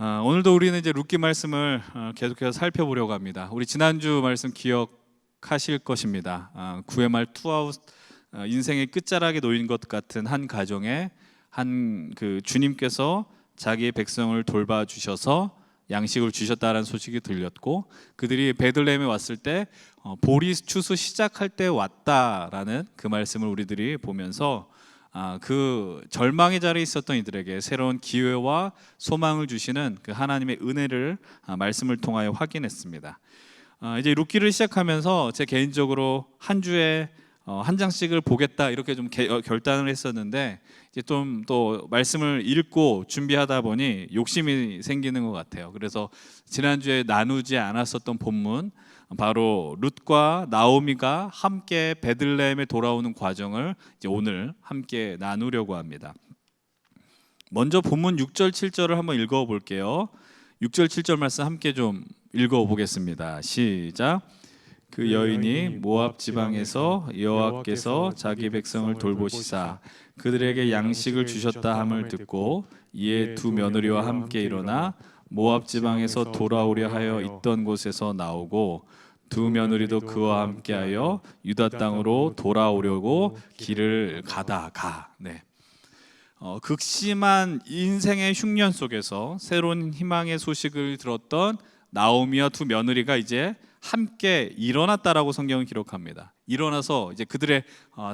오늘도 우리는 이제 룻기 말씀을 계속해서 살펴보려고 합니다. 우리 지난주 말씀 기억하실 것입니다. 구의 말 투아웃, 인생의 끝자락에 놓인 것 같은 한 가정에 한 그 주님께서 자기의 백성을 돌봐주셔서 양식을 주셨다라는 소식이 들렸고, 그들이 베들레헴에 왔을 때 보리 추수 시작할 때 왔다라는 그 말씀을 우리들이 보면서 그 절망의 자리에 있었던 이들에게 새로운 기회와 소망을 주시는 그 하나님의 은혜를 말씀을 통하여 확인했습니다. 이제 룻기를 시작하면서 제 개인적으로 한 주에 한 장씩을 보겠다 이렇게 좀 결단을 했었는데, 이제 좀 또 말씀을 읽고 준비하다 보니 욕심이 생기는 것 같아요. 그래서 지난주에 나누지 않았었던 본문, 바로 룻과 나오미가 함께 베들레헴에 돌아오는 과정을 이제 오늘 함께 나누려고 합니다. 먼저 본문 6절 7절을 한번 읽어 볼게요. 6절 7절 말씀 함께 좀 읽어 보겠습니다. 시작. 그 여인이 모압 지방에서 여호와께서 자기 백성을 돌보시사 그들에게 양식을 주셨다 함을 듣고 이에 두 며느리와 함께 일어나 모압 지방에서 돌아오려 하여 있던 곳에서 나오고 두 며느리도 그와 함께하여 유다 땅으로 돌아오려고 길을 가다가 극심한 인생의 흉년 속에서 새로운 희망의 소식을 들었던 나오미와 두 며느리가 이제 함께 일어났다라고 성경은 기록합니다. 일어나서 이제 그들의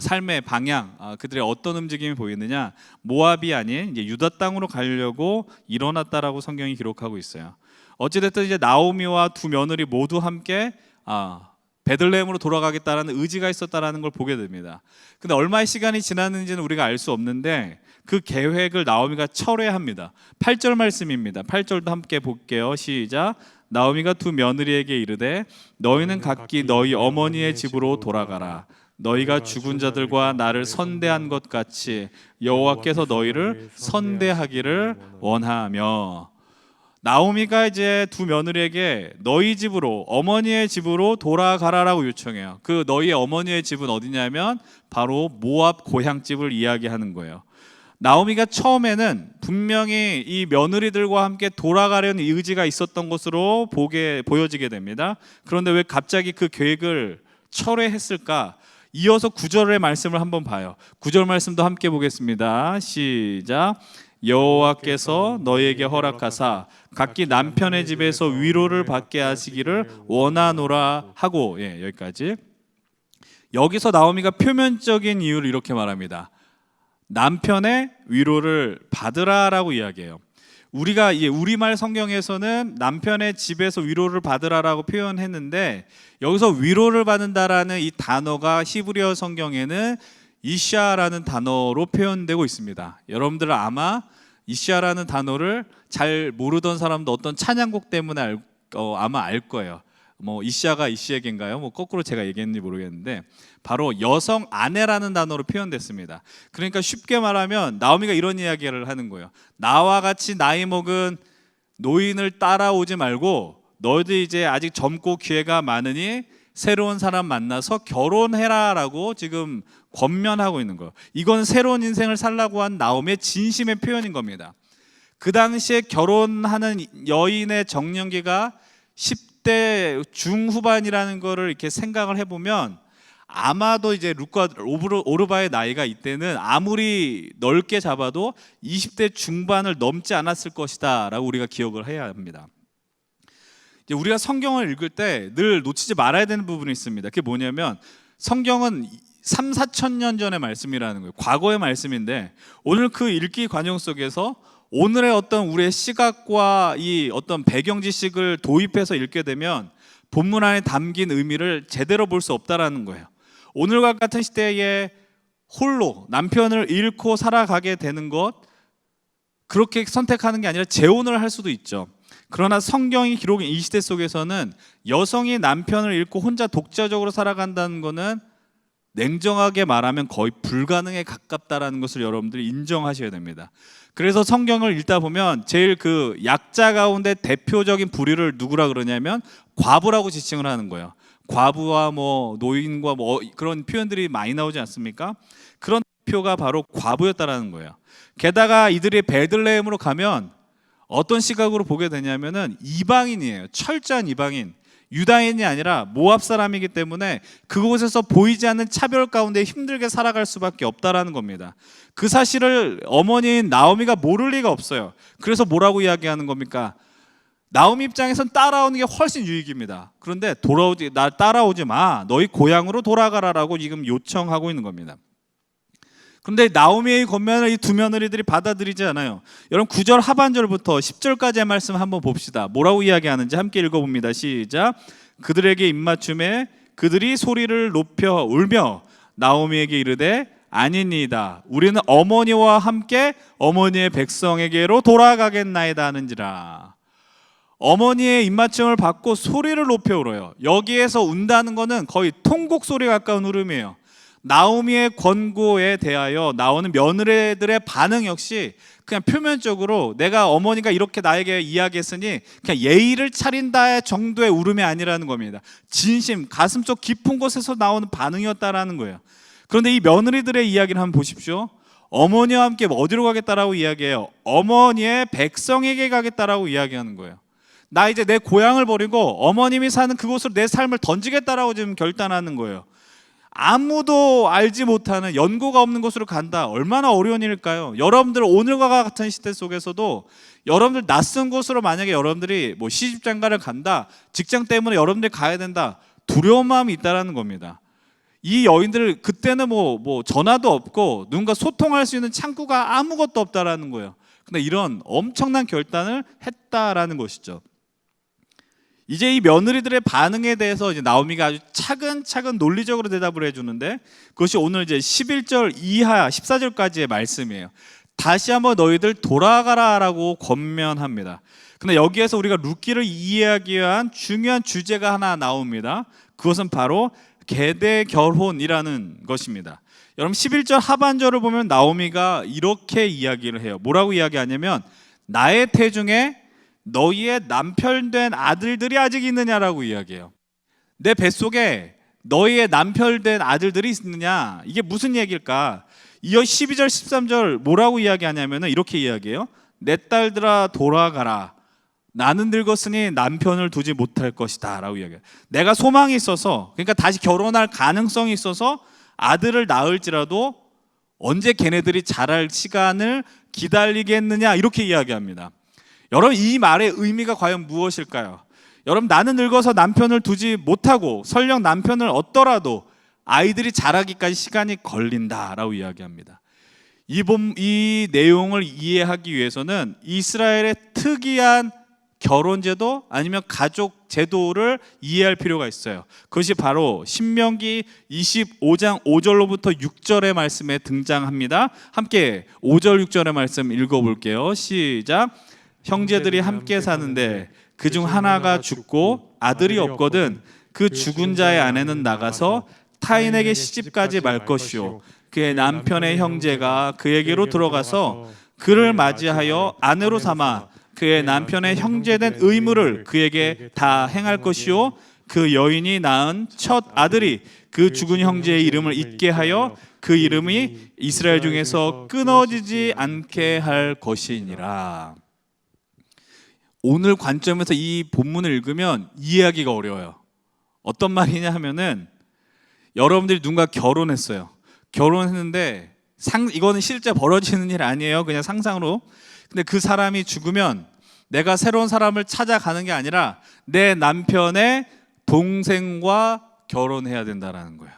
삶의 방향, 그들의 어떤 움직임이 보이느냐, 모압이 아닌 이제 유다 땅으로 가려고 일어났다라고 성경이 기록하고 있어요. 어찌됐든 이제 나오미와 두 며느리 모두 함께 베들레헴으로 돌아가겠다라는 의지가 있었다라는 걸 보게 됩니다. 근데 얼마의 시간이 지났는지는 우리가 알 수 없는데 그 계획을 나오미가 철회합니다. 8절 말씀입니다. 8절도 함께 볼게요. 시작. 나오미가 두 며느리에게 이르되 너희는 각기 너희 어머니의 집으로 돌아가라. 너희가 죽은 자들과 나를 선대한 것 같이 여호와께서 너희를 선대하기를 원하며. 나오미가 이제 두 며느리에게 너희 집으로, 어머니의 집으로 돌아가라라고 요청해요. 그 너희 어머니의 집은 어디냐면 바로 모압 고향집을 이야기하는 거예요. 나오미가 처음에는 분명히 이 며느리들과 함께 돌아가려는 의지가 있었던 것으로 보여지게 됩니다. 그런데 왜 갑자기 그 계획을 철회했을까? 이어서 9절의 말씀을 한번 봐요. 9절 말씀도 함께 보겠습니다. 시작. 여호와께서 너희에게 허락하사 각기 남편의 집에서 위로를 받게 하시기를 원하노라 하고, 여기까지. 여기서 나오미가 표면적인 이유를 이렇게 말합니다. 남편의 위로를 받으라라고 이야기해요. 우리가 우리말 성경에서는 남편의 집에서 위로를 받으라라고 표현했는데, 여기서 위로를 받는다라는 이 단어가 히브리어 성경에는 이샤라는 단어로 표현되고 있습니다. 여러분들 아마 이샤라는 단어를 잘 모르던 사람도 어떤 찬양곡 때문에 아마 알 거예요. 뭐 이샤가 이시에게인가요? 뭐 거꾸로 제가 얘기했는지 모르겠는데 바로 여성 아내라는 단어로 표현됐습니다. 그러니까 쉽게 말하면 나오미가 이런 이야기를 하는 거예요. 나와 같이 나이 먹은 노인을 따라오지 말고 너희들 이제 아직 젊고 기회가 많으니 새로운 사람 만나서 결혼해라라고 지금 권면하고 있는 거예요. 이건 새로운 인생을 살라고 한 나오미의 진심의 표현인 겁니다. 그 당시에 결혼하는 여인의 정년기가 10대 중후반이라는 거를 이렇게 생각을 해보면 아마도 이제 룻과 오르바의 나이가 이때는 아무리 넓게 잡아도 20대 중반을 넘지 않았을 것이다 라고 우리가 기억을 해야 합니다. 이제 우리가 성경을 읽을 때 늘 놓치지 말아야 되는 부분이 있습니다. 그게 뭐냐면 성경은 3, 4천 년 전의 말씀이라는 거예요. 과거의 말씀인데 오늘 그 읽기 과정 속에서 오늘의 어떤 우리의 시각과 이 어떤 배경 지식을 도입해서 읽게 되면 본문 안에 담긴 의미를 제대로 볼 수 없다라는 거예요. 오늘과 같은 시대에 홀로 남편을 잃고 살아가게 되는 것, 그렇게 선택하는 게 아니라 재혼을 할 수도 있죠. 그러나 성경이 기록인 이 시대 속에서는 여성이 남편을 잃고 혼자 독자적으로 살아간다는 것은 냉정하게 말하면 거의 불가능에 가깝다라는 것을 여러분들이 인정하셔야 됩니다. 그래서 성경을 읽다 보면 제일 그 약자 가운데 대표적인 부류를 누구라 그러냐면 과부라고 지칭을 하는 거예요. 과부와 뭐 노인과 뭐 그런 표현들이 많이 나오지 않습니까? 그런 대표가 바로 과부였다라는 거예요. 게다가 이들이 베들레헴으로 가면 어떤 시각으로 보게 되냐면은 이방인이에요. 철저한 이방인. 유다인이 아니라 모압 사람이기 때문에 그곳에서 보이지 않는 차별 가운데 힘들게 살아갈 수밖에 없다라는 겁니다. 그 사실을 어머니인 나오미가 모를 리가 없어요. 그래서 뭐라고 이야기하는 겁니까? 나오미 입장에선 따라오는 게 훨씬 유익입니다. 그런데 나 따라오지 마. 너희 고향으로 돌아가라라고 지금 요청하고 있는 겁니다. 그런데 나오미의 권면을 이 두 며느리들이 받아들이지 않아요. 여러분 9절 하반절부터 10절까지의 말씀 한번 봅시다. 뭐라고 이야기하는지 함께 읽어봅니다. 시작. 그들에게 입맞춤에 그들이 소리를 높여 울며 나오미에게 이르되 아니니이다. 우리는 어머니와 함께 어머니의 백성에게로 돌아가겠나이다 하는지라. 어머니의 입맞춤을 받고 소리를 높여 울어요. 여기에서 운다는 거는 거의 통곡 소리 가까운 울음이에요. 나오미의 권고에 대하여 나오는 며느리들의 반응 역시 그냥 표면적으로 내가 어머니가 이렇게 나에게 이야기했으니 그냥 예의를 차린다 정도의 울음이 아니라는 겁니다. 진심, 가슴속 깊은 곳에서 나오는 반응이었다라는 거예요. 그런데 이 며느리들의 이야기를 한번 보십시오. 어머니와 함께 어디로 가겠다라고 이야기해요? 어머니의 백성에게 가겠다라고 이야기하는 거예요. 나 이제 내 고향을 버리고 어머님이 사는 그곳으로 내 삶을 던지겠다라고 지금 결단하는 거예요. 아무도 알지 못하는 연고가 없는 곳으로 간다. 얼마나 어려운 일일까요? 여러분들 오늘과 같은 시대 속에서도 여러분들 낯선 곳으로 만약에 여러분들이 뭐 시집장가를 간다, 직장 때문에 여러분들이 가야 된다, 두려운 마음이 있다라는 겁니다. 이 여인들 그때는 뭐 전화도 없고 누군가 소통할 수 있는 창구가 아무것도 없다라는 거예요. 근데 이런 엄청난 결단을 했다라는 것이죠. 이제 이 며느리들의 반응에 대해서 이제 나오미가 아주 차근차근 논리적으로 대답을 해주는데 그것이 오늘 이제 11절 이하 14절까지의 말씀이에요. 다시 한번 너희들 돌아가라라고 권면합니다. 근데 여기에서 우리가 룻기를 이해하기 위한 중요한 주제가 하나 나옵니다. 그것은 바로 계대 결혼이라는 것입니다. 여러분 11절 하반절을 보면 나오미가 이렇게 이야기를 해요. 뭐라고 이야기하냐면 나의 태중에 너희의 남편 된 아들들이 아직 있느냐라고 이야기해요. 내 뱃속에 너희의 남편 된 아들들이 있느냐, 이게 무슨 얘기일까? 이어 12절 13절 뭐라고 이야기하냐면 이렇게 이야기해요. 내 딸들아 돌아가라. 나는 늙었으니 남편을 두지 못할 것이다 라고 이야기해요. 내가 소망이 있어서, 그러니까 다시 결혼할 가능성이 있어서 아들을 낳을지라도 언제 걔네들이 자랄 시간을 기다리겠느냐 이렇게 이야기합니다. 여러분 이 말의 의미가 과연 무엇일까요? 여러분 나는 늙어서 남편을 두지 못하고 설령 남편을 얻더라도 아이들이 자라기까지 시간이 걸린다라고 이야기합니다. 이 내용을 이해하기 위해서는 이스라엘의 특이한 결혼제도 아니면 가족 제도를 이해할 필요가 있어요. 그것이 바로 신명기 25장 5절로부터 6절의 말씀에 등장합니다. 함께 5절 6절의 말씀 읽어볼게요. 시작. 형제들이 함께 사는데 그중 하나가 죽고 아들이 없거든 그 죽은 자의 아내는 나가서 타인에게 시집가지 말 것이요 그의 남편의 형제가 그에게로 들어가서 그를 맞이하여 아내로 삼아 그의 남편의 형제된 의무를 그에게 다 행할 것이요 그 여인이 낳은 첫 아들이 그 죽은 형제의 이름을 잊게 하여 그 이름이 이스라엘 중에서 끊어지지 않게 할 것이니라. 오늘 관점에서 이 본문을 읽으면 이해하기가 어려워요. 어떤 말이냐 하면은 여러분들이 누군가 결혼했어요. 결혼했는데 이거는 실제 벌어지는 일 아니에요. 그냥 상상으로. 근데 그 사람이 죽으면 내가 새로운 사람을 찾아가는 게 아니라 내 남편의 동생과 결혼해야 된다라는 거예요.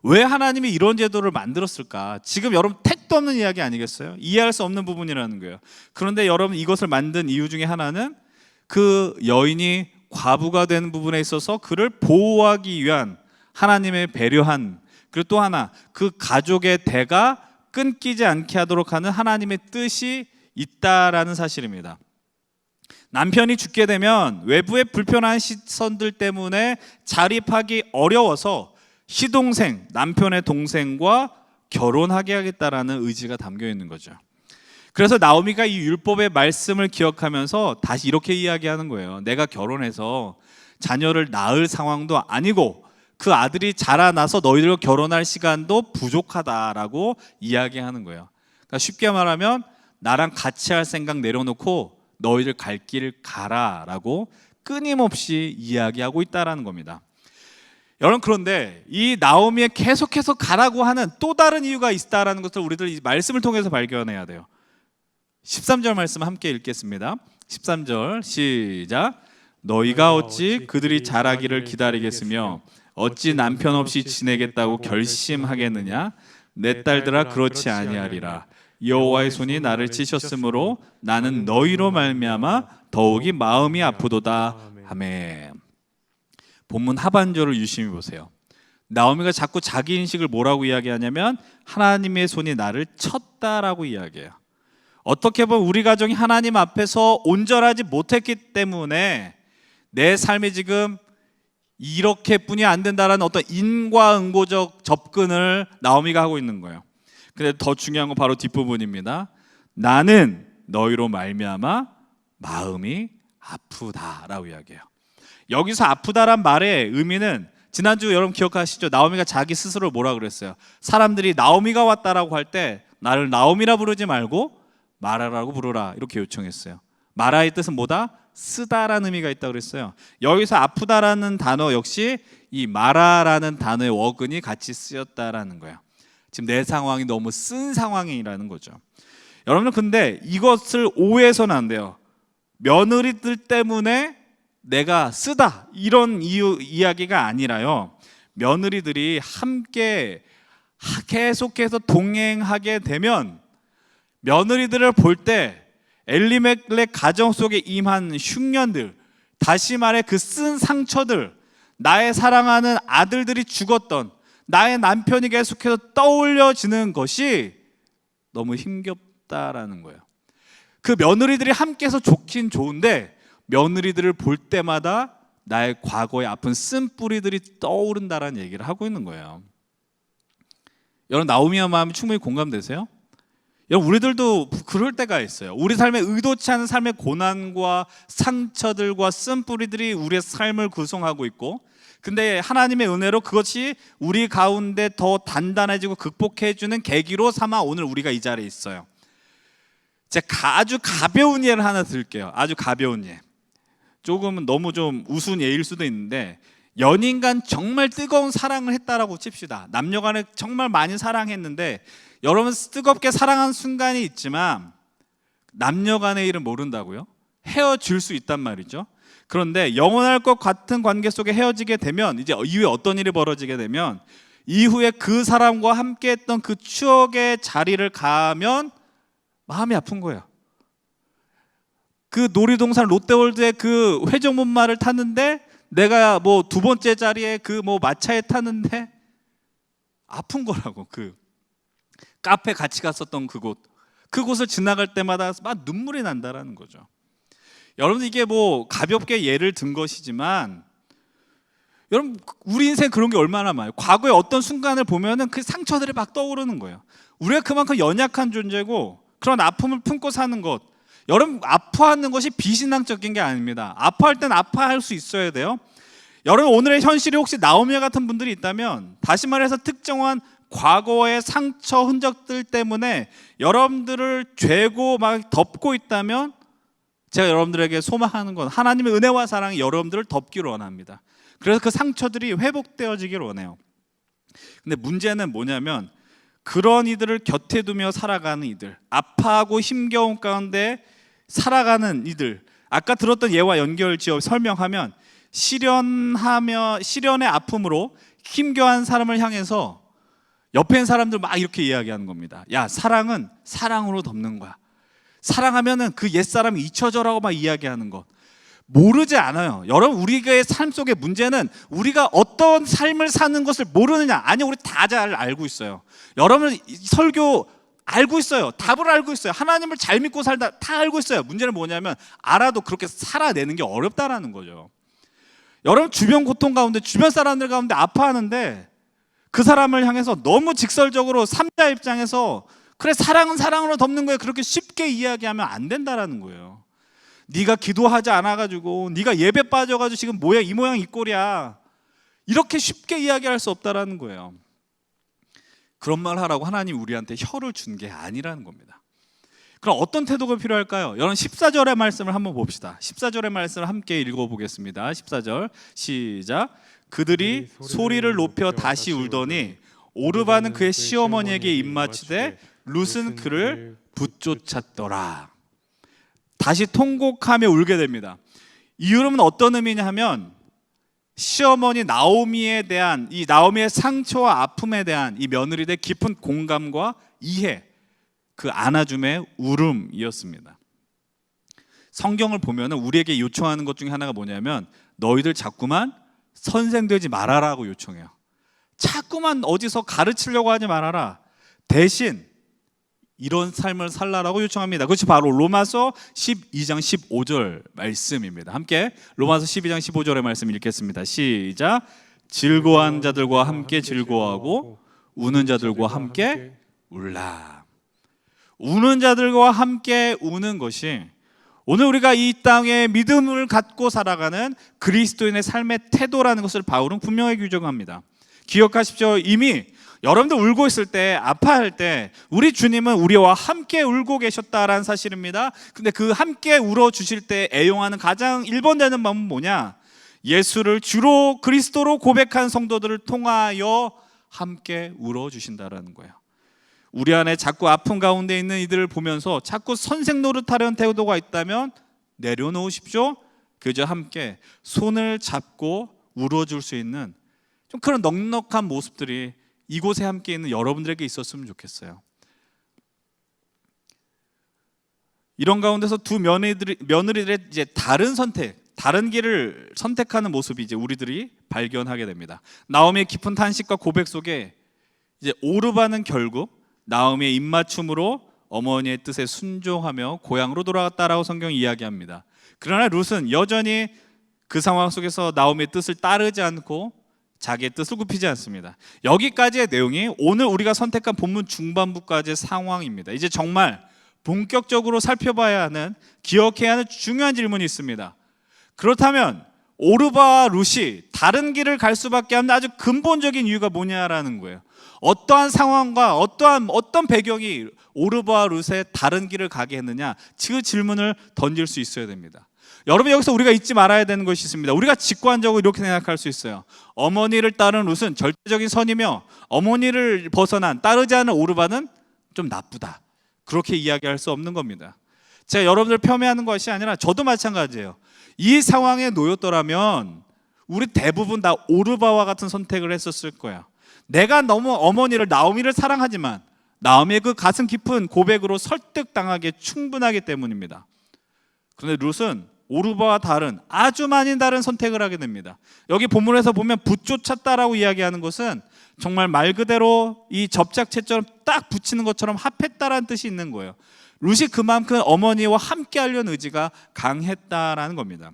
왜 하나님이 이런 제도를 만들었을까? 지금 여러분 택도 없는 이야기 아니겠어요? 이해할 수 없는 부분이라는 거예요. 그런데 여러분 이것을 만든 이유 중에 하나는 그 여인이 과부가 되는 부분에 있어서 그를 보호하기 위한 하나님의 배려한, 그리고 또 하나 그 가족의 대가 끊기지 않게 하도록 하는 하나님의 뜻이 있다라는 사실입니다. 남편이 죽게 되면 외부의 불편한 시선들 때문에 자립하기 어려워서 시동생, 남편의 동생과 결혼하게 하겠다라는 의지가 담겨 있는 거죠. 그래서 나오미가 이 율법의 말씀을 기억하면서 다시 이렇게 이야기하는 거예요. 내가 결혼해서 자녀를 낳을 상황도 아니고 그 아들이 자라나서 너희들과 결혼할 시간도 부족하다라고 이야기하는 거예요. 그러니까 쉽게 말하면 나랑 같이 할 생각 내려놓고 너희들 갈 길을 가라라고 끊임없이 이야기하고 있다라는 겁니다. 여러분, 그런데 이 나오미의 계속해서 가라고 하는 또 다른 이유가 있다라는 것을 우리들 이 말씀을 통해서 발견해야 돼요. 13절 말씀 함께 읽겠습니다. 13절 시작. 너희가 어찌 그들이 자라기를 기다리겠으며 어찌 남편 없이 지내겠다고 결심하겠느냐? 내 딸들아, 그렇지 아니하리라. 여호와의 손이 나를 치셨으므로 나는 너희로 말미암아 더욱이 마음이 아프도다. 아멘. 본문 하반절을 유심히 보세요. 나오미가 자꾸 자기 인식을 뭐라고 이야기하냐면 하나님의 손이 나를 쳤다라고 이야기해요. 어떻게 보면 우리 가정이 하나님 앞에서 온전하지 못했기 때문에 내 삶이 지금 이렇게뿐이 안 된다라는 어떤 인과응보적 접근을 나오미가 하고 있는 거예요. 근데 더 중요한 건 바로 뒷부분입니다. 나는 너희로 말미암아 마음이 아프다라고 이야기해요. 여기서 아프다란 말의 의미는 지난주 여러분 기억하시죠? 나오미가 자기 스스로 뭐라 그랬어요? 사람들이 나오미가 왔다라고 할 때 나를 나오미라 부르지 말고 마라라고 부르라 이렇게 요청했어요. 마라의 뜻은 뭐다? 쓰다라는 의미가 있다고 그랬어요. 여기서 아프다라는 단어 역시 이 마라라는 단어의 어근이 같이 쓰였다라는 거예요. 지금 내 상황이 너무 쓴 상황이라는 거죠. 여러분들, 근데 이것을 오해해서는 안 돼요. 며느리들 때문에 내가 쓰다 이런 이야기가 아니라요. 며느리들이 함께 계속해서 동행하게 되면 며느리들을 볼 때 엘리멜렉 가정 속에 임한 흉년들, 다시 말해 그 쓴 상처들, 나의 사랑하는 아들들이 죽었던 나의 남편이 계속해서 떠올려지는 것이 너무 힘겹다라는 거예요. 그 며느리들이 함께해서 좋긴 좋은데 며느리들을 볼 때마다 나의 과거의 아픈 쓴뿌리들이 떠오른다라는 얘기를 하고 있는 거예요. 여러분, 나오미의 마음이 충분히 공감되세요? 여러분, 우리들도 그럴 때가 있어요. 우리 삶에 의도치 않은 삶의 고난과 상처들과 쓴뿌리들이 우리의 삶을 구성하고 있고, 근데 하나님의 은혜로 그것이 우리 가운데 더 단단해지고 극복해주는 계기로 삼아 오늘 우리가 이 자리에 있어요. 제가 아주 가벼운 예를 하나 들게요. 아주 가벼운 예. 조금은 너무 좀 우스운 예일 수도 있는데, 연인간 정말 뜨거운 사랑을 했다라고 칩시다. 남녀간에 정말 많이 사랑했는데 여러분, 뜨겁게 사랑한 순간이 있지만 남녀간의 일은 모른다고요? 헤어질 수 있단 말이죠. 그런데 영원할 것 같은 관계 속에 헤어지게 되면 이제 이후에 어떤 일이 벌어지게 되면 이후에 그 사람과 함께 했던 그 추억의 자리를 가면 마음이 아픈 거예요. 그 놀이동산 롯데월드의 그 회전목마를 탔는데 내가 뭐 두 번째 자리에 그 뭐 마차에 탔는데 아픈 거라고. 그 카페 같이 갔었던 그곳을 지나갈 때마다 막 눈물이 난다라는 거죠. 여러분, 이게 뭐 가볍게 예를 든 것이지만 여러분, 우리 인생 그런 게 얼마나 많아요. 과거의 어떤 순간을 보면은 그 상처들이 막 떠오르는 거예요. 우리가 그만큼 연약한 존재고 그런 아픔을 품고 사는 것, 여러분, 아파하는 것이 비신앙적인 게 아닙니다. 아파할 땐 아파할 수 있어야 돼요. 여러분, 오늘의 현실이 혹시 나오미 같은 분들이 있다면, 다시 말해서 특정한 과거의 상처 흔적들 때문에 여러분들을 죄고 막 덮고 있다면 제가 여러분들에게 소망하는 건 하나님의 은혜와 사랑이 여러분들을 덮기를 원합니다. 그래서 그 상처들이 회복되어지기를 원해요. 근데 문제는 뭐냐면 그런 이들을 곁에 두며 살아가는 이들, 아파하고 힘겨운 가운데 살아가는 이들, 아까 들었던 예와 연결지어 설명하면 시련의 아픔으로 힘겨운 사람을 향해서 옆에 있는 사람들 막 이렇게 이야기하는 겁니다. 야, 사랑은 사랑으로 덮는 거야. 사랑하면은 그 옛사람이 잊혀져라고 막 이야기하는 것. 모르지 않아요. 여러분, 우리의 삶 속의 문제는 우리가 어떤 삶을 사는 것을 모르느냐. 아니, 우리 다 잘 알고 있어요. 여러분, 설교 알고 있어요. 답을 알고 있어요. 하나님을 잘 믿고 살다 다 알고 있어요. 문제는 뭐냐면 알아도 그렇게 살아내는 게 어렵다라는 거죠. 여러분, 주변 고통 가운데, 주변 사람들 가운데 아파하는데 그 사람을 향해서 너무 직설적으로 삼자 입장에서 그래, 사랑은 사랑으로 덮는 거예요, 그렇게 쉽게 이야기하면 안 된다라는 거예요. 네가 기도하지 않아가지고, 네가 예배 빠져가지고 지금 뭐야, 이 모양 이 꼴이야, 이렇게 쉽게 이야기할 수 없다라는 거예요. 그런 말 하라고 하나님 우리한테 혀를 준 게 아니라는 겁니다. 그럼 어떤 태도가 필요할까요? 여러분 14절의 말씀을 한번 봅시다. 14절의 말씀을 함께 읽어보겠습니다. 14절 시작. 그들이 소리를 높여 다시 울더니 오르바는 그의 시어머니에게 입맞추되 룻은 그를 붙쫓았더라. 다시 통곡하며 울게 됩니다. 이유는 어떤 의미냐 하면 시어머니 나오미에 대한 이 나오미의 상처와 아픔에 대한 이 며느리의 깊은 공감과 이해, 그 안아줌의 울음이었습니다. 성경을 보면 우리에게 요청하는 것 중에 하나가 뭐냐면 너희들 자꾸만 선생되지 말아라고 요청해요. 자꾸만 어디서 가르치려고 하지 말아라. 대신 이런 삶을 살라라고 요청합니다. 그것이 바로 로마서 12장 15절 말씀입니다. 함께 로마서 12장 15절의 말씀 읽겠습니다. 시작. 즐거워하는 자들과 함께 즐거워하고 우는 자들과 함께 울라. 우는 자들과 함께 우는 것이 오늘 우리가 이 땅에 믿음을 갖고 살아가는 그리스도인의 삶의 태도라는 것을 바울은 분명히 규정합니다. 기억하십시오. 이미 여러분들 울고 있을 때, 아파할 때 우리 주님은 우리와 함께 울고 계셨다라는 사실입니다. 근데 그 함께 울어주실 때 애용하는 가장 1번 되는 방법은 뭐냐? 예수를 주로 그리스도로 고백한 성도들을 통하여 함께 울어주신다라는 거예요. 우리 안에 자꾸 아픔 가운데 있는 이들을 보면서 자꾸 선생 노릇하려는 태도가 있다면 내려놓으십시오. 그저 함께 손을 잡고 울어줄 수 있는 좀 그런 넉넉한 모습들이 이곳에 함께 있는 여러분들에게 있었으면 좋겠어요. 이런 가운데서 두 며느리들의 이제 다른 길을 선택하는 모습이 이제 우리들이 발견하게 됩니다. 나오미의 깊은 탄식과 고백 속에 이제 오르바는 결국 나오미의 입맞춤으로 어머니의 뜻에 순종하며 고향으로 돌아갔다라고 성경이 이야기합니다. 그러나 룻은 여전히 그 상황 속에서 나오미의 뜻을 따르지 않고 자기의 뜻을 굽히지 않습니다. 여기까지의 내용이 오늘 우리가 선택한 본문 중반부까지의 상황입니다. 이제 정말 본격적으로 살펴봐야 하는, 기억해야 하는 중요한 질문이 있습니다. 그렇다면 오르바와 룻이 다른 길을 갈 수밖에 없는 아주 근본적인 이유가 뭐냐라는 거예요. 어떠한 상황과 어떤 배경이 오르바와 룻의 다른 길을 가게 했느냐, 그 질문을 던질 수 있어야 됩니다. 여러분, 여기서 우리가 잊지 말아야 되는 것이 있습니다. 우리가 직관적으로 이렇게 생각할 수 있어요. 어머니를 따른 룻은 절대적인 선이며 어머니를 벗어난 따르지 않은 오르바는 좀 나쁘다, 그렇게 이야기할 수 없는 겁니다. 제가 여러분들 폄훼하는 것이 아니라 저도 마찬가지예요. 이 상황에 놓였더라면 우리 대부분 다 오르바와 같은 선택을 했었을 거야. 내가 너무 어머니를, 나오미를 사랑하지만 나오미의 그 가슴 깊은 고백으로 설득당하기에 충분하기 때문입니다. 그런데 룻은 오르바와 다른, 아주 많이 다른 선택을 하게 됩니다. 여기 본문에서 보면 붙쫓았다라고 이야기하는 것은 정말 말 그대로 이 접착체처럼 딱 붙이는 것처럼 합했다라는 뜻이 있는 거예요. 룻이 그만큼 어머니와 함께 하려는 의지가 강했다라는 겁니다.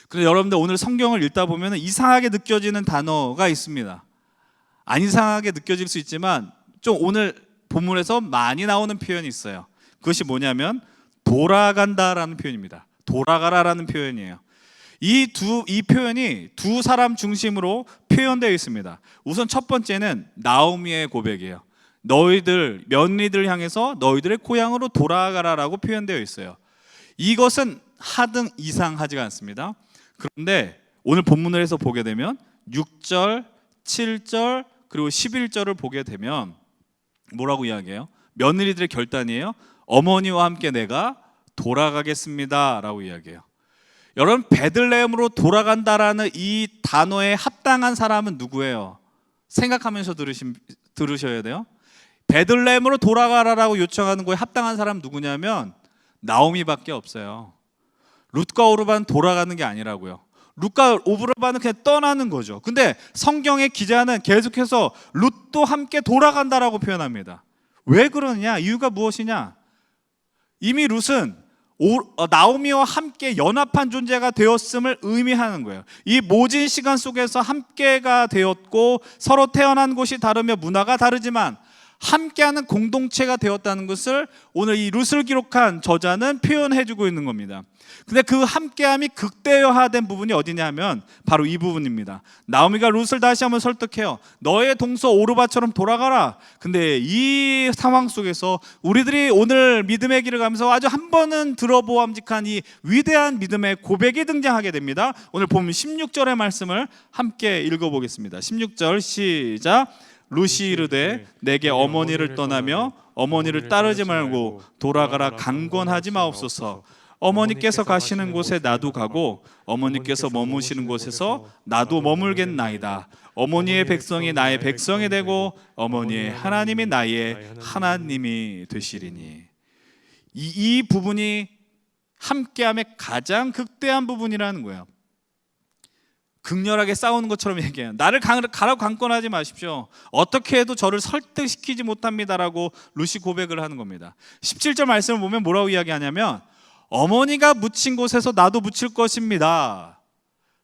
그런데 여러분들 오늘 성경을 읽다 보면 이상하게 느껴지는 단어가 있습니다. 안 이상하게 느껴질 수 있지만 좀 오늘 본문에서 많이 나오는 표현이 있어요. 그것이 뭐냐면 돌아간다라는 표현입니다. 돌아가라라는 표현이에요. 이 표현이 두 사람 중심으로 표현되어 있습니다. 우선 첫 번째는 나오미의 고백이에요. 너희들, 며느리들 향해서 너희들의 고향으로 돌아가라라고 표현되어 있어요. 이것은 하등 이상하지가 않습니다. 그런데 오늘 본문을 해서 보게 되면 6절, 7절 그리고 11절을 보게 되면 뭐라고 이야기해요? 며느리들의 결단이에요. 어머니와 함께 내가 돌아가겠습니다 라고 이야기해요. 여러분, 베들레헴으로 돌아간다라는 이 단어에 합당한 사람은 누구예요? 생각하면서 들으셔야 돼요. 베들레헴으로 돌아가라라고 요청하는 거에 합당한 사람 누구냐면 나오미밖에 없어요. 룻과 오르바는 돌아가는 게 아니라고요. 룻과 오르바는 그냥 떠나는 거죠. 근데 성경의 기자는 계속해서 룻도 함께 돌아간다라고 표현합니다. 왜 그러느냐? 이유가 무엇이냐? 이미 룻은 나오미와 함께 연합한 존재가 되었음을 의미하는 거예요. 이 모진 시간 속에서 함께가 되었고 서로 태어난 곳이 다르며 문화가 다르지만 함께하는 공동체가 되었다는 것을 오늘 이 룻을 기록한 저자는 표현해주고 있는 겁니다. 근데 그 함께함이 극대화된 부분이 어디냐 하면 바로 이 부분입니다. 나오미가 룻을 다시 한번 설득해요. 너의 동서 오르바처럼 돌아가라. 근데 이 상황 속에서 우리들이 오늘 믿음의 길을 가면서 아주 한 번은 들어보암직한 이 위대한 믿음의 고백이 등장하게 됩니다. 오늘 보면 16절의 말씀을 함께 읽어보겠습니다. 16절 시작. 룻이 이르되 내게 어머니를 떠나며 어머니를 따르지 말고 돌아가라 강권하지 마옵소서. 어머니께서 가시는 곳에 나도 가고 어머니께서 머무시는 곳에서 나도 머물겠나이다. 어머니의 백성이 나의 백성이 되고 어머니의 하나님이 나의 하나님이 되시리니. 이 부분이 함께함의 가장 극대한 부분이라는 거예요. 극렬하게 싸우는 것처럼 얘기해요. 나를 가라고 강권하지 마십시오. 어떻게 해도 저를 설득시키지 못합니다라고 룻이 고백을 하는 겁니다. 17절 말씀을 보면 뭐라고 이야기하냐면 어머니가 묻힌 곳에서 나도 묻힐 것입니다.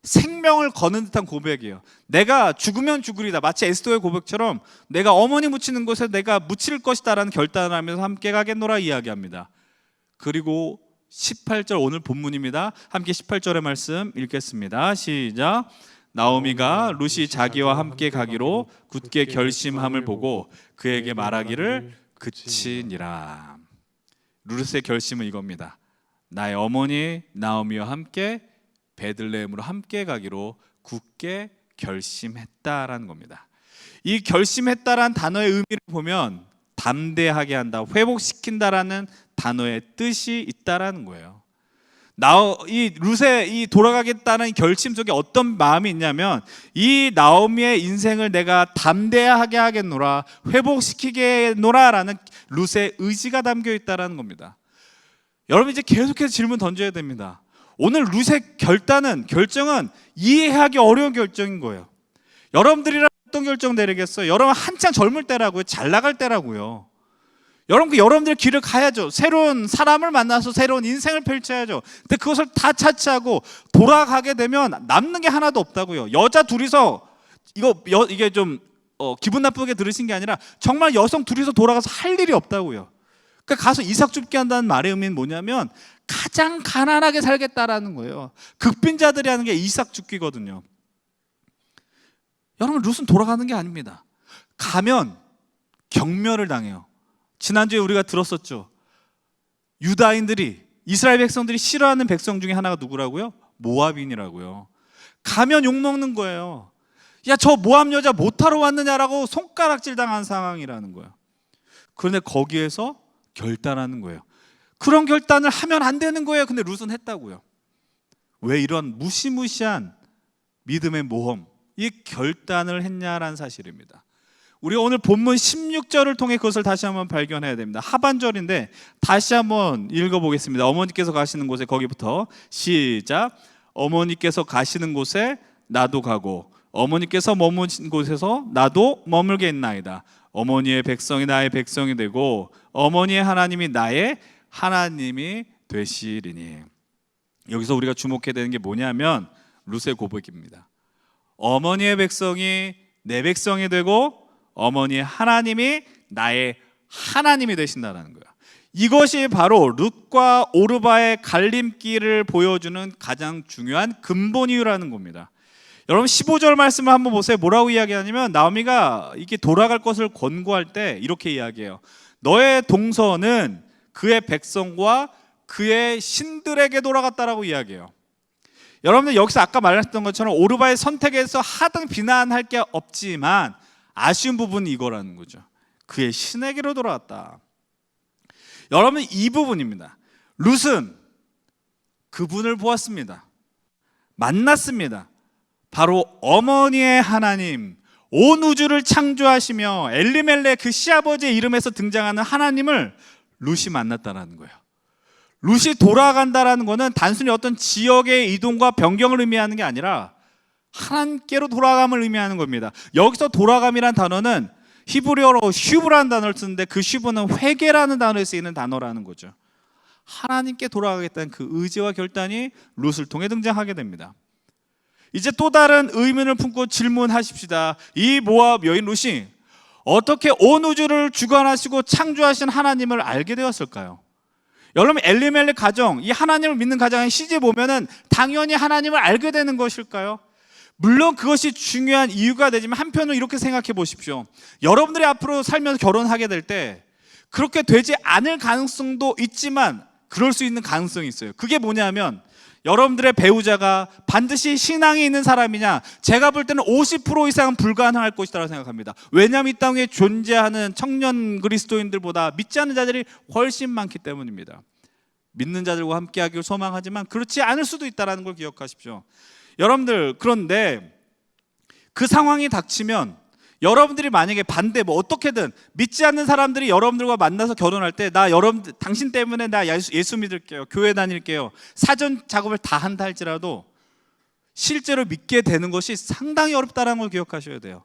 생명을 거는 듯한 고백이에요. 내가 죽으면 죽으리다. 마치 에스더의 고백처럼 내가 어머니 묻히는 곳에 내가 묻힐 것이다 라는 결단을 하면서 함께 가겠노라 이야기합니다. 그리고 18절 오늘 본문입니다. 함께 18절의 말씀 읽겠습니다. 시작. 나오미가 룻이 자기와 함께 가기로 굳게 결심함을 보고 그에게 말하기를 그치니라. 룻의 결심은 이겁니다. 나의 어머니 나오미와 함께 베들레헴으로 함께 가기로 굳게 결심했다라는 겁니다. 이 결심했다라는 단어의 의미를 보면 담대하게 한다, 회복시킨다라는 단어의 뜻이 있다라는 거예요. 이 룻의 이 돌아가겠다는 결심 속에 어떤 마음이 있냐면 이 나오미의 인생을 내가 담대하게 하겠노라, 회복시키겠노라라는 룻의 의지가 담겨 있다라는 겁니다. 여러분 이제 계속해서 질문 던져야 됩니다. 오늘 룻의 결정은 이해하기 어려운 결정인 거예요. 여러분들이랑 어떤 결정 내리겠어요? 여러분 한창 젊을 때라고요. 잘 나갈 때라고요. 여러분들의 길을 가야죠. 새로운 사람을 만나서 새로운 인생을 펼쳐야죠. 근데 그것을 다 차치하고 돌아가게 되면 남는 게 하나도 없다고요. 여자 둘이서 이게 좀 기분 나쁘게 들으신 게 아니라 정말 여성 둘이서 돌아가서 할 일이 없다고요. 그러니까 가서 이삭 줍게 한다는 말의 의미는 뭐냐면 가장 가난하게 살겠다라는 거예요. 극빈자들이 하는 게 이삭 줍기거든요. 여러분 룻은 돌아가는 게 아닙니다. 가면 경멸을 당해요. 지난주에 우리가 들었었죠. 유다인들이, 이스라엘 백성들이 싫어하는 백성 중에 하나가 누구라고요? 모압인이라고요. 가면 욕먹는 거예요. 야, 저 모압 여자 못하러 왔느냐라고 손가락질 당한 상황이라는 거예요. 그런데 거기에서 결단하는 거예요. 그런 결단을 하면 안 되는 거예요. 근데 룻은 했다고요. 왜 이런 무시무시한 믿음의 모험, 이 결단을 했냐라는 사실입니다. 우리가 오늘 본문 16절을 통해 그것을 다시 한번 발견해야 됩니다. 하반절인데 다시 한번 읽어보겠습니다. 어머니께서 가시는 곳에, 거기부터 시작. 어머니께서 가시는 곳에 나도 가고 어머니께서 머무신 곳에서 나도 머물겠나이다. 어머니의 백성이 나의 백성이 되고 어머니의 하나님이 나의 하나님이 되시리니. 여기서 우리가 주목해야 되는 게 뭐냐면 룻의 고백입니다. 어머니의 백성이 내 백성이 되고 어머니의 하나님이 나의 하나님이 되신다는 거예요. 이것이 바로 룻과 오르바의 갈림길을 보여주는 가장 중요한 근본 이유라는 겁니다. 여러분 15절 말씀을 한번 보세요. 뭐라고 이야기하냐면 나오미가 이렇게 돌아갈 것을 권고할 때 이렇게 이야기해요. 너의 동서는 그의 백성과 그의 신들에게 돌아갔다라고 이야기해요. 여러분들 여기서 아까 말했던 것처럼 오르바의 선택에서 하등 비난할 게 없지만 아쉬운 부분이 이거라는 거죠. 그의 신에게로 돌아왔다. 여러분 이 부분입니다. 룻은 그분을 보았습니다. 만났습니다. 바로 어머니의 하나님, 온 우주를 창조하시며 엘리멜렉 그 시아버지의 이름에서 등장하는 하나님을 룻이 만났다는 거예요. 룻이 돌아간다라는 것은 단순히 어떤 지역의 이동과 변경을 의미하는 게 아니라 하나님께로 돌아감을 의미하는 겁니다. 여기서 돌아감이란 단어는 히브리어로 슈브라는 단어를 쓰는데 그 슈브는 회개라는 단어에 쓰이는 단어라는 거죠. 하나님께 돌아가겠다는 그 의지와 결단이 룻을 통해 등장하게 됩니다. 이제 또 다른 의문을 품고 질문하십시다. 이 모압 여인 룻이 어떻게 온 우주를 주관하시고 창조하신 하나님을 알게 되었을까요? 여러분, 엘리멜렉 가정, 이 하나님을 믿는 가정의 시집 보면은 당연히 하나님을 알게 되는 것일까요? 물론 그것이 중요한 이유가 되지만 한편으로 이렇게 생각해 보십시오. 여러분들이 앞으로 살면서 결혼하게 될 때 그렇게 되지 않을 가능성도 있지만 그럴 수 있는 가능성이 있어요. 그게 뭐냐면 여러분들의 배우자가 반드시 신앙이 있는 사람이냐, 제가 볼 때는 50% 이상은 불가능할 것이라고 생각합니다. 왜냐하면 이 땅에 존재하는 청년 그리스도인들보다 믿지 않는 자들이 훨씬 많기 때문입니다. 믿는 자들과 함께하기를 소망하지만 그렇지 않을 수도 있다는 걸 기억하십시오. 여러분들, 그런데 그 상황이 닥치면 여러분들이 만약에 반대 어떻게든 믿지 않는 사람들이 여러분들과 만나서 결혼할 때 당신 때문에 나 예수 믿을게요, 교회 다닐게요, 사전 작업을 다 한다 할지라도 실제로 믿게 되는 것이 상당히 어렵다는 걸 기억하셔야 돼요.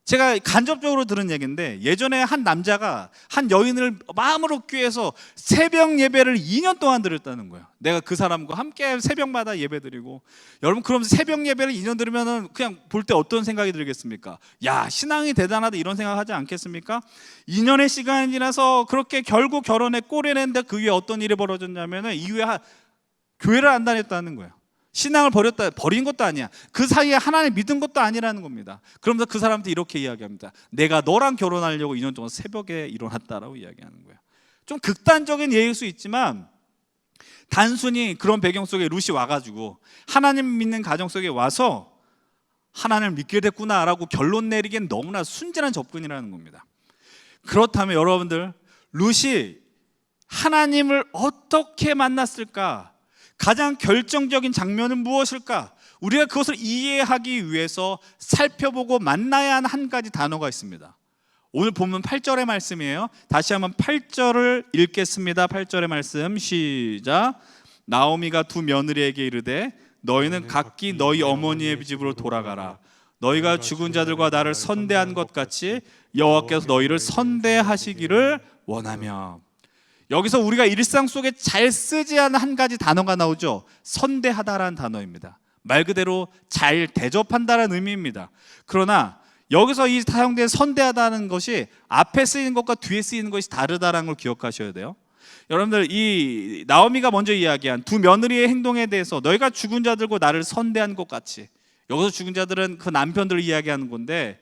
제가 간접적으로 들은 얘기인데 예전에 한 남자가 한 여인을 마음으로 꾀해서 새벽 예배를 2년 동안 드렸다는 거예요. 내가 그 사람과 함께 새벽마다 예배 드리고. 여러분, 그럼 새벽 예배를 2년 들으면 그냥 볼 때 어떤 생각이 들겠습니까? 야, 신앙이 대단하다 이런 생각하지 않겠습니까? 2년의 시간이 지나서 그렇게 결국 결혼에 꼴이 냈는데 그 위에 어떤 일이 벌어졌냐면 이후에 교회를 안 다녔다는 거예요. 신앙을 버린 것도 아니야. 그 사이에 하나님 믿은 것도 아니라는 겁니다. 그러면서 그 사람한테 이렇게 이야기합니다. 내가 너랑 결혼하려고 2년 동안 새벽에 일어났다라고 이야기하는 거예요. 좀 극단적인 예일 수 있지만 단순히 그런 배경 속에 룻이 와가지고 하나님 믿는 가정 속에 와서 하나님을 믿게 됐구나라고 결론 내리기엔 너무나 순진한 접근이라는 겁니다. 그렇다면 여러분들, 룻이 하나님을 어떻게 만났을까? 가장 결정적인 장면은 무엇일까? 우리가 그것을 이해하기 위해서 살펴보고 만나야 하는 한 가지 단어가 있습니다. 오늘 본문 8절의 말씀이에요. 다시 한번 8절을 읽겠습니다. 8절의 말씀 시작. 나오미가 두 며느리에게 이르되 너희는 각기 너희 어머니의 집으로 돌아가라. 너희가 죽은 자들과 나를 선대한 것 같이 여호와께서 너희를 선대하시기를 원하며. 여기서 우리가 일상 속에 잘 쓰지 않은 한 가지 단어가 나오죠. 선대하다라는 단어입니다. 말 그대로 잘 대접한다라는 의미입니다. 그러나 여기서 이 사용된 선대하다는 것이 앞에 쓰이는 것과 뒤에 쓰이는 것이 다르다는 걸 기억하셔야 돼요. 여러분들, 이 나오미가 먼저 이야기한 두 며느리의 행동에 대해서 너희가 죽은 자들과 나를 선대한 것 같이, 여기서 죽은 자들은 그 남편들을 이야기하는 건데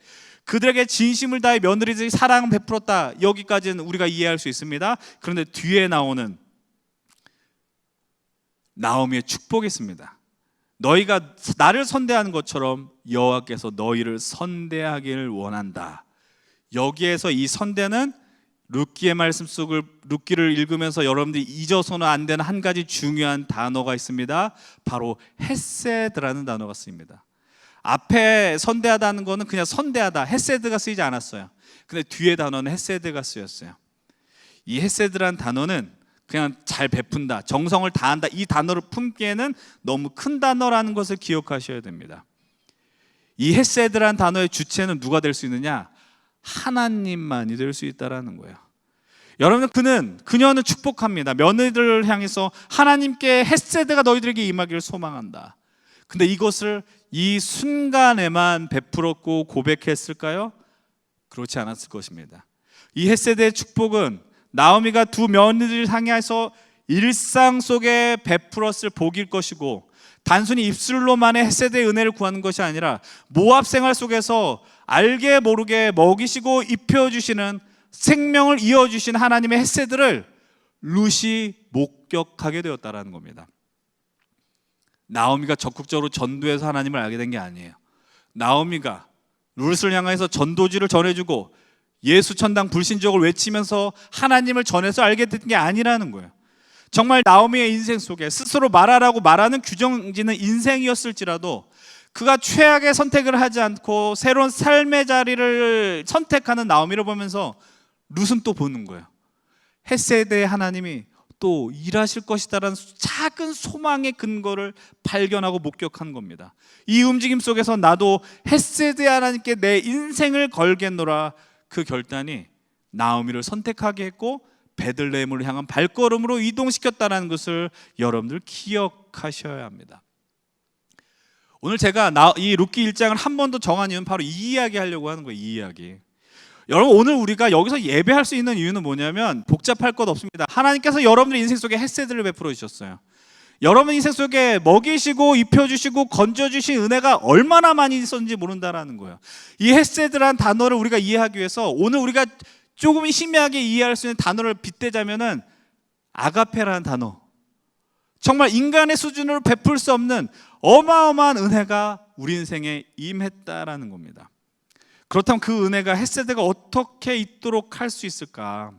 그들에게 진심을 다해 며느리들이 사랑을 베풀었다, 여기까지는 우리가 이해할 수 있습니다. 그런데 뒤에 나오는 나오미의 축복이 있습니다. 너희가 나를 선대하는 것처럼 여호와께서 너희를 선대하기를 원한다. 여기에서 이 선대는 룻기의 말씀 속을 룻기를 읽으면서 여러분들이 잊어서는 안 되는 한 가지 중요한 단어가 있습니다. 바로 헤세드라는 단어가 쓰입니다. 앞에 선대하다는 거는 그냥 선대하다, 헤세드가 쓰이지 않았어요. 근데 뒤에 단어는 헤세드가 쓰였어요. 이 헤세드란 단어는 그냥 잘 베푼다, 정성을 다한다, 이 단어를 품기에는 너무 큰 단어라는 것을 기억하셔야 됩니다. 이 헤세드란 단어의 주체는 누가 될 수 있느냐? 하나님만이 될 수 있다라는 거예요. 여러분, 그녀는 축복합니다. 며느리들을 향해서 하나님께 헤세드가 너희들에게 임하기를 소망한다. 근데 이것을 이 순간에만 베풀었고 고백했을까요? 그렇지 않았을 것입니다. 이 헤세드의 축복은 나오미가 두 며느리를 향해서 일상 속에 베풀었을 복일 것이고, 단순히 입술로만의 헤세드의 은혜를 구하는 것이 아니라 모압 생활 속에서 알게 모르게 먹이시고 입혀주시는, 생명을 이어주신 하나님의 헤세드를 룻이 목격하게 되었다는 겁니다. 나오미가 적극적으로 전도해서 하나님을 알게 된 게 아니에요. 나오미가 룻을 향해서 전도지를 전해주고 예수 천당 불신족을 외치면서 하나님을 전해서 알게 된 게 아니라는 거예요. 정말 나오미의 인생 속에 스스로 말하라고 말하는 규정지는 인생이었을지라도 그가 최악의 선택을 하지 않고 새로운 삶의 자리를 선택하는 나오미를 보면서 룻은 또 보는 거예요. 헤세드의 하나님이 또 일하실 것이다라는 작은 소망의 근거를 발견하고 목격한 겁니다. 이 움직임 속에서 나도 헤세드의 하나님께 내 인생을 걸겠노라, 그 결단이 나오미를 선택하게 했고 베들레헴을 향한 발걸음으로 이동시켰다는 것을 여러분들 기억하셔야 합니다. 오늘 제가 이 룻기 1장을 한 번 더 정한 이유는 바로 이 이야기 하려고 하는 거예요. 이 이야기. 여러분, 오늘 우리가 여기서 예배할 수 있는 이유는 뭐냐면 복잡할 것 없습니다. 하나님께서 여러분들 인생 속에 헤세드를 베풀어 주셨어요. 여러분 인생 속에 먹이시고 입혀주시고 건져주신 은혜가 얼마나 많이 있었는지 모른다라는 거예요. 이 헤세드라는 단어를 우리가 이해하기 위해서 오늘 우리가 조금 희미하게 이해할 수 있는 단어를 빗대자면은 아가페라는 단어, 정말 인간의 수준으로 베풀 수 없는 어마어마한 은혜가 우리 인생에 임했다라는 겁니다. 그렇다면 그 은혜가 헤세드가 어떻게 있도록 할 수 있을까?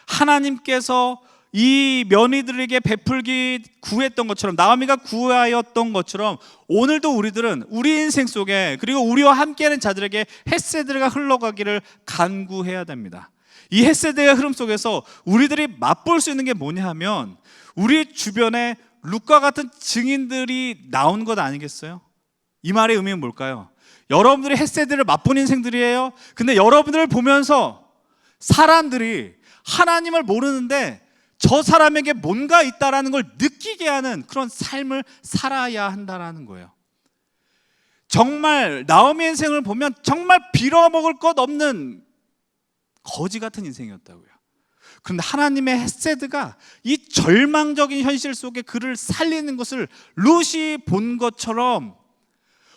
하나님께서 이 며느리들에게 베풀기 구했던 것처럼, 나오미가 구하였던 것처럼 오늘도 우리들은 우리 인생 속에, 그리고 우리와 함께하는 자들에게 헤세드가 흘러가기를 간구해야 됩니다. 이 헤세드의 흐름 속에서 우리들이 맛볼 수 있는 게 뭐냐 하면 우리 주변에 룻과 같은 증인들이 나온 것 아니겠어요? 이 말의 의미는 뭘까요? 여러분들이 헤세드를 맛본 인생들이에요. 근데 여러분들을 보면서 사람들이 하나님을 모르는데 저 사람에게 뭔가 있다라는 걸 느끼게 하는 그런 삶을 살아야 한다라는 거예요. 정말 나오미 인생을 보면 정말 빌어먹을 것 없는 거지 같은 인생이었다고요. 그런데 하나님의 헤세드가 이 절망적인 현실 속에 그를 살리는 것을 룻이 본 것처럼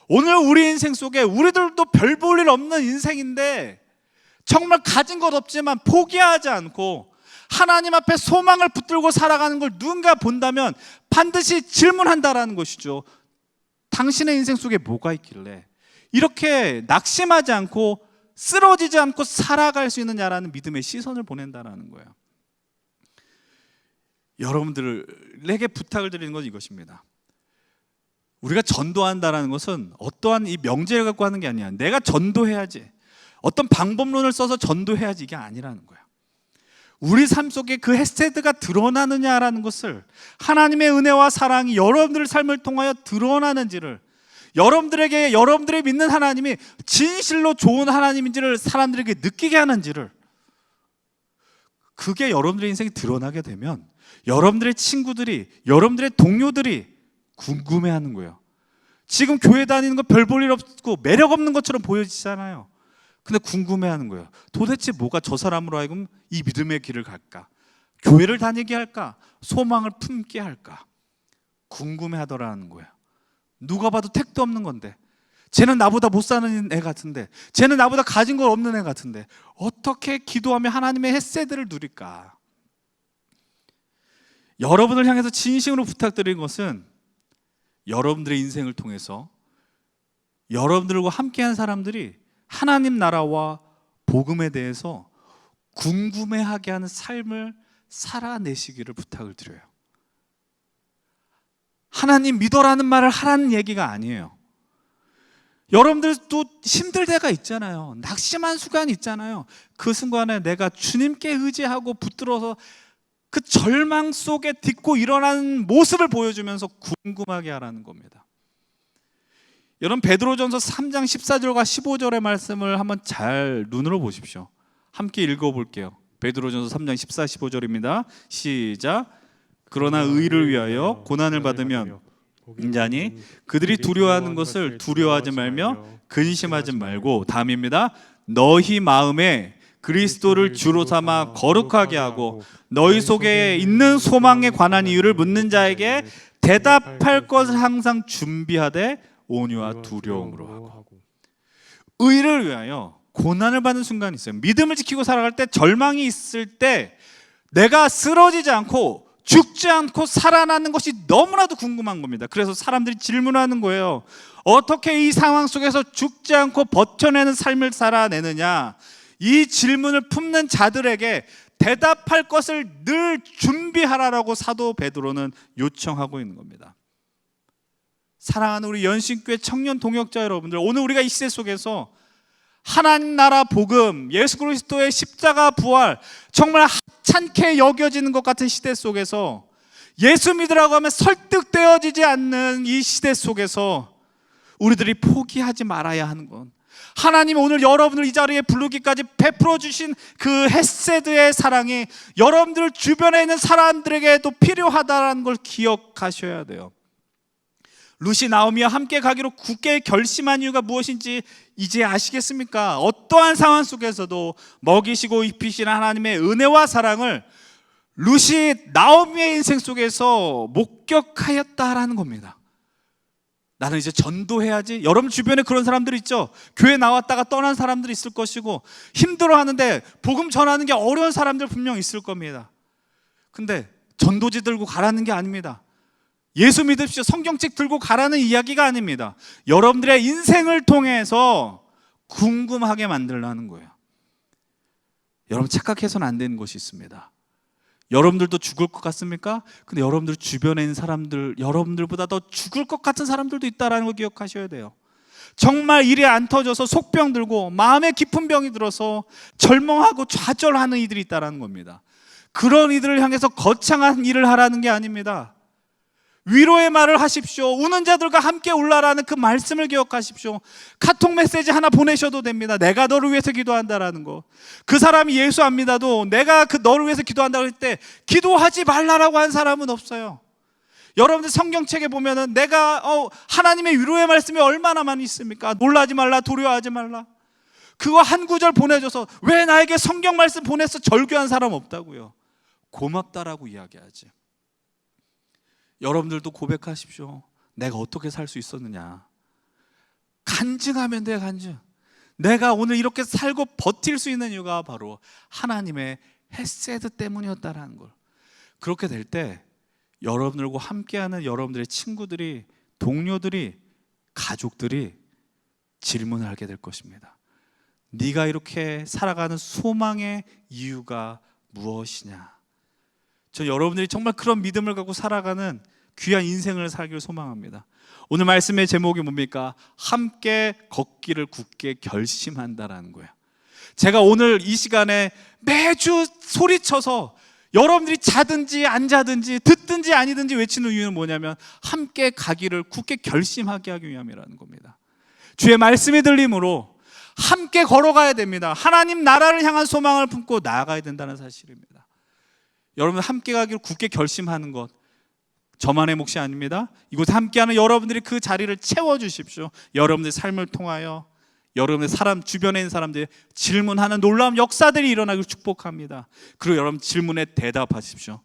오늘 우리 인생 속에 우리들도 별 볼 일 없는 인생인데 정말 가진 것 없지만 포기하지 않고 하나님 앞에 소망을 붙들고 살아가는 걸 누군가 본다면 반드시 질문한다라는 것이죠. 당신의 인생 속에 뭐가 있길래 이렇게 낙심하지 않고 쓰러지지 않고 살아갈 수 있느냐라는 믿음의 시선을 보낸다라는 거예요. 여러분들에게 부탁을 드리는 건 이것입니다. 우리가 전도한다라는 것은 어떠한 이 명제를 갖고 하는 게 아니야. 내가 전도해야지, 어떤 방법론을 써서 전도해야지, 이게 아니라는 거야. 우리 삶 속에 그 헤세드가 드러나느냐라는 것을, 하나님의 은혜와 사랑이 여러분들의 삶을 통하여 드러나는지를, 여러분들에게 여러분들이 믿는 하나님이 진실로 좋은 하나님인지를 사람들에게 느끼게 하는지를, 그게 여러분들의 인생이 드러나게 되면 여러분들의 친구들이, 여러분들의 동료들이 궁금해하는 거예요. 지금 교회 다니는 거 별 볼 일 없고 매력 없는 것처럼 보여지잖아요. 근데 궁금해하는 거예요. 도대체 뭐가 저 사람으로 하여금 이 믿음의 길을 갈까? 교회를 다니게 할까? 소망을 품게 할까? 궁금해하더라는 거예요. 누가 봐도 택도 없는 건데, 쟤는 나보다 못 사는 애 같은데, 쟤는 나보다 가진 거 없는 애 같은데 어떻게 기도하며 하나님의 헤세드를 누릴까? 여러분을 향해서 진심으로 부탁드리는 것은 여러분들의 인생을 통해서 여러분들과 함께한 사람들이 하나님 나라와 복음에 대해서 궁금해하게 하는 삶을 살아내시기를 부탁을 드려요. 하나님 믿어라는 말을 하라는 얘기가 아니에요. 여러분들도 힘들 때가 있잖아요. 낙심한 순간이 있잖아요. 그 순간에 내가 주님께 의지하고 붙들어서 그 절망 속에 딛고 일어나는 모습을 보여주면서 궁금하게 하라는 겁니다. 여러분, 베드로전서 3장 14절과 15절의 말씀을 한번 잘 눈으로 보십시오. 함께 읽어볼게요. 베드로전서 3장 14, 15절입니다. 시작. 그러나 의를 위하여 고난을 받으면 인자니 그들이 두려워하는 것을 두려워하지 말며 근심하지 말고, 다음입니다. 너희 마음에 그리스도를 주로 삼아 거룩하게 하고 너희 속에 있는 소망에 관한 이유를 묻는 자에게 대답할 것을 항상 준비하되 온유와 두려움으로 하고. 의를 위하여 고난을 받는 순간이 있어요. 믿음을 지키고 살아갈 때, 절망이 있을 때 내가 쓰러지지 않고 죽지 않고 살아나는 것이 너무나도 궁금한 겁니다. 그래서 사람들이 질문하는 거예요. 어떻게 이 상황 속에서 죽지 않고 버텨내는 삶을 살아내느냐? 이 질문을 품는 자들에게 대답할 것을 늘 준비하라라고 사도 베드로는 요청하고 있는 겁니다. 사랑하는 우리 연신교회 청년 동역자 여러분들, 오늘 우리가 이 시대 속에서 하나님 나라 복음, 예수 그리스도의 십자가 부활, 정말 하찮게 여겨지는 것 같은 시대 속에서, 예수 믿으라고 하면 설득되어지지 않는 이 시대 속에서 우리들이 포기하지 말아야 하는 건, 하나님 오늘 여러분을 이 자리에 부르기까지 베풀어 주신 그 헤세드의 사랑이 여러분들 주변에 있는 사람들에게도 필요하다는 걸 기억하셔야 돼요. 룻이 나오미와 함께 가기로 굳게 결심한 이유가 무엇인지 이제 아시겠습니까? 어떠한 상황 속에서도 먹이시고 입히시는 하나님의 은혜와 사랑을 룻이 나오미의 인생 속에서 목격하였다라는 겁니다. 나는 이제 전도해야지. 여러분 주변에 그런 사람들 있죠? 교회 나왔다가 떠난 사람들이 있을 것이고 힘들어하는데 복음 전하는 게 어려운 사람들 분명 있을 겁니다. 근데 전도지 들고 가라는 게 아닙니다. 예수 믿으십시오. 성경책 들고 가라는 이야기가 아닙니다. 여러분들의 인생을 통해서 궁금하게 만들라는 거예요. 여러분 착각해서는 안 되는 것이 있습니다. 여러분들도 죽을 것 같습니까? 근데 여러분들 주변에 있는 사람들, 여러분들보다 더 죽을 것 같은 사람들도 있다는 걸 기억하셔야 돼요. 정말 일이 안 터져서 속병 들고 마음에 깊은 병이 들어서 절망하고 좌절하는 이들이 있다는 겁니다. 그런 이들을 향해서 거창한 일을 하라는 게 아닙니다. 위로의 말을 하십시오. 우는 자들과 함께 울라라는 그 말씀을 기억하십시오. 카톡 메시지 하나 보내셔도 됩니다. 내가 너를 위해서 기도한다라는 거. 그 사람이 예수 안 믿어도 내가 너를 위해서 기도한다고 할 때 기도하지 말라라고 한 사람은 없어요. 여러분들 성경책에 보면은 내가 하나님의 위로의 말씀이 얼마나 많이 있습니까? 놀라지 말라, 두려워하지 말라. 그거 한 구절 보내줘서 왜 나에게 성경 말씀 보내서 절규한 사람 없다고요. 고맙다라고 이야기하지. 여러분들도 고백하십시오. 내가 어떻게 살 수 있었느냐. 간증하면 돼, 간증. 내가 오늘 이렇게 살고 버틸 수 있는 이유가 바로 하나님의 헤세드 때문이었다라는 걸. 그렇게 될 때 여러분들과 함께하는 여러분들의 친구들이, 동료들이, 가족들이 질문을 하게 될 것입니다. 네가 이렇게 살아가는 소망의 이유가 무엇이냐. 저 여러분들이 정말 그런 믿음을 갖고 살아가는 귀한 인생을 살기를 소망합니다. 오늘 말씀의 제목이 뭡니까? 함께 걷기를 굳게 결심한다라는 거예요. 제가 오늘 이 시간에 매주 소리쳐서 여러분들이 자든지 안 자든지 듣든지 아니든지 외치는 이유는 뭐냐면 함께 가기를 굳게 결심하게 하기 위함이라는 겁니다. 주의 말씀이 들림으로 함께 걸어가야 됩니다. 하나님 나라를 향한 소망을 품고 나아가야 된다는 사실입니다. 여러분 함께 가기를 굳게 결심하는 것 저만의 몫이 아닙니다. 이곳에 함께하는 여러분들이 그 자리를 채워주십시오. 여러분들의 삶을 통하여 여러분의 주변에 있는 사람들이 질문하는 놀라운 역사들이 일어나기를 축복합니다. 그리고 여러분 질문에 대답하십시오.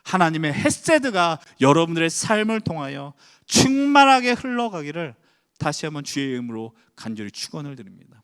하나님의 헤세드가 여러분들의 삶을 통하여 충만하게 흘러가기를 다시 한번 주의 이름으로 간절히 축원을 드립니다.